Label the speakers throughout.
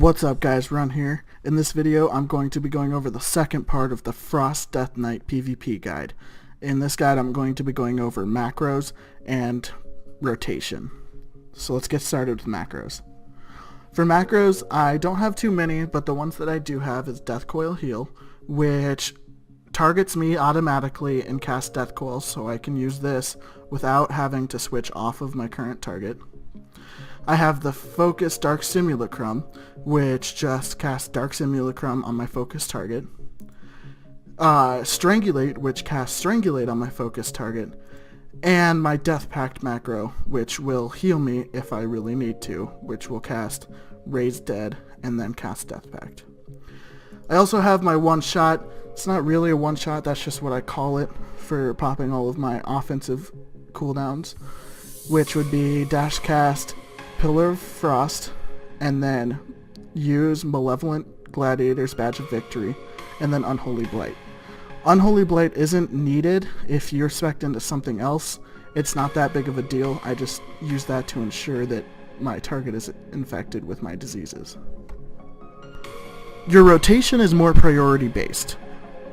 Speaker 1: What's up guys, Run here. In this video I'm going to be going over the second part of the Frost Death Knight PvP guide. In this guide I'm going to be going over macros and rotation. So let's get started with macros. For macros, I don't have too many, but the ones that I do have is Death Coil Heal, which targets me automatically and casts Death Coils, so I can use this without having to switch off of my current target. I have the Focus Dark Simulacrum, which just casts Dark Simulacrum on my focus target. Strangulate, which casts Strangulate on my focus target. And my Death Pact macro, which will heal me if I really need to, which will cast Raise Dead and then cast Death Pact. I also have my one-shot. It's not really a one-shot, that's just what I call it for popping all of my offensive cooldowns, which would be Dash Cast, Pillar of Frost, and then use Malevolent Gladiator's Badge of Victory, and then Unholy Blight. Unholy Blight isn't needed if you're spec'd into something else. It's not that big of a deal. I just use that to ensure that my target is infected with my diseases. Your rotation is more priority based.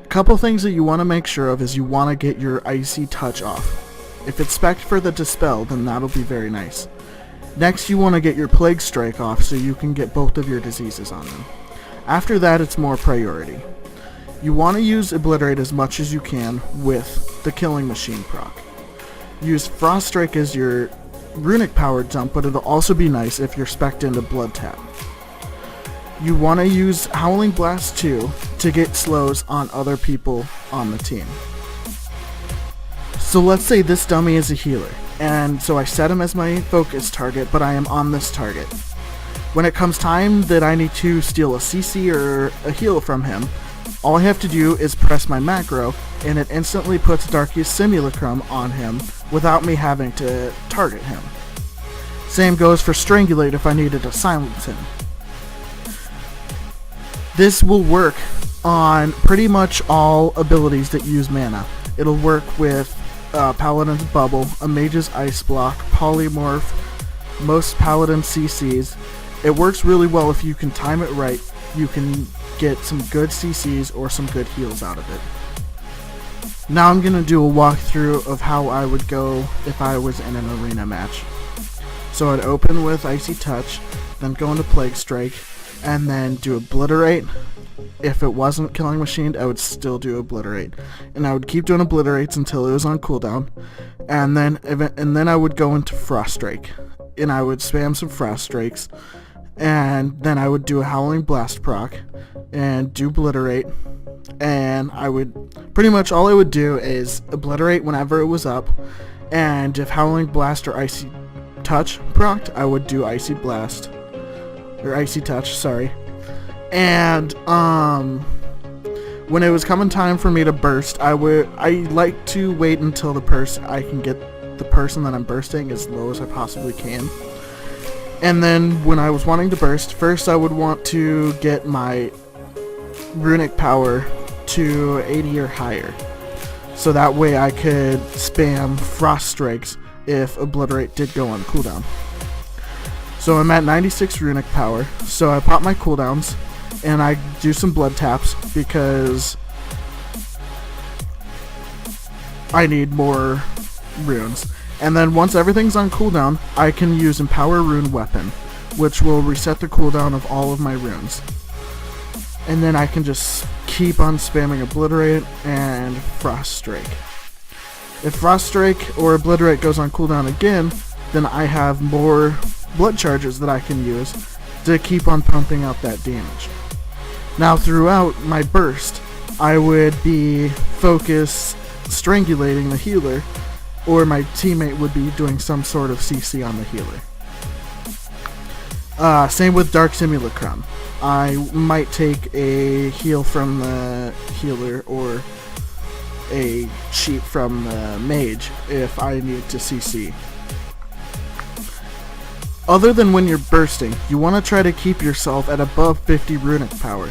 Speaker 1: A couple things that you want to make sure of is you want to get your Icy Touch off. If it's spec'd for the Dispel, then that'll be very nice. Next, you want to get your Plague Strike off so you can get both of your diseases on them. After that, it's more priority. You want to use Obliterate as much as you can with the Killing Machine proc. Use Frost Strike as your runic power dump, but it'll also be nice if you're spec'd into Blood Tap. You want to use Howling Blast 2 to get slows on other people on the team. So let's say this dummy is a healer, and so I set him as my focus target, but I am on this target. When it comes time that I need to steal a CC or a heal from him, all I have to do is press my macro, and it instantly puts Darkest Simulacrum on him without me having to target him. Same goes for Strangulate if I needed to silence him. This will work on pretty much all abilities that use mana. It'll work with Paladin's Bubble, a Mage's Ice Block, Polymorph, most Paladin CCs. It works really well if you can time it right. You can get some good CCs or some good heals out of it. Now I'm going to do a walkthrough of how I would go if I was in an arena match. So I'd open with Icy Touch, then go into Plague Strike, and then do Obliterate. If it wasn't Killing Machined, I would still do Obliterate, and I would keep doing Obliterates until it was on cooldown, and then I would go into Frost Strike, and I would spam some Frost Strikes, and then I would do a Howling Blast proc, and do Obliterate, and I would, pretty much all I would do is Obliterate whenever it was up, and if Howling Blast or Icy Touch procced, I would do Icy Blast, or Icy Touch, sorry. And when it was coming time for me to burst, I like to wait until I can get the person that I'm bursting as low as I possibly can. And then when I was wanting to burst, first I would want to get my runic power to 80 or higher, so that way I could spam Frost Strikes if Obliterate did go on cooldown. So I'm at 96 runic power, so I pop my cooldowns, and I do some blood taps because I need more runes. And then once everything's on cooldown, I can use Empower Rune Weapon, which will reset the cooldown of all of my runes. And then I can just keep on spamming Obliterate and Frost Strike. If Frost Strike or Obliterate goes on cooldown again, then I have more blood charges that I can use to keep on pumping out that damage. Now throughout my burst, I would be focus strangulating the healer, or my teammate would be doing some sort of CC on the healer. Same with Dark Simulacrum. I might take a heal from the healer or a cheat from the mage if I need to CC. Other than when you're bursting, you want to try to keep yourself at above 50 runic power.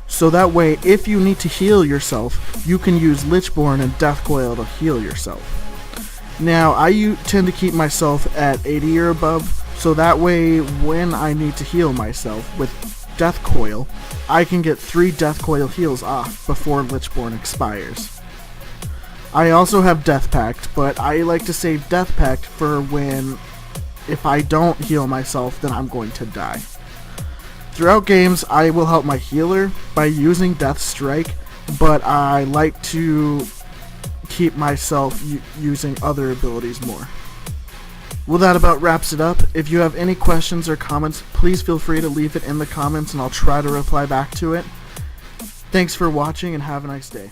Speaker 1: So that way, if you need to heal yourself, you can use Lichborn and Death Coil to heal yourself. Now, I tend to keep myself at 80 or above, So that way, when I need to heal myself with Death Coil, I can get 3 Death Coil heals off before Lichborn expires. I also have Death Pact, but I like to save Death Pact for when, if I don't heal myself, then I'm going to die. Throughout games, I will help my healer by using Death Strike, but I like to keep myself using other abilities more. Well, that about wraps it up. If you have any questions or comments, please feel free to leave it in the comments and I'll try to reply back to it. Thanks for watching and have a nice day.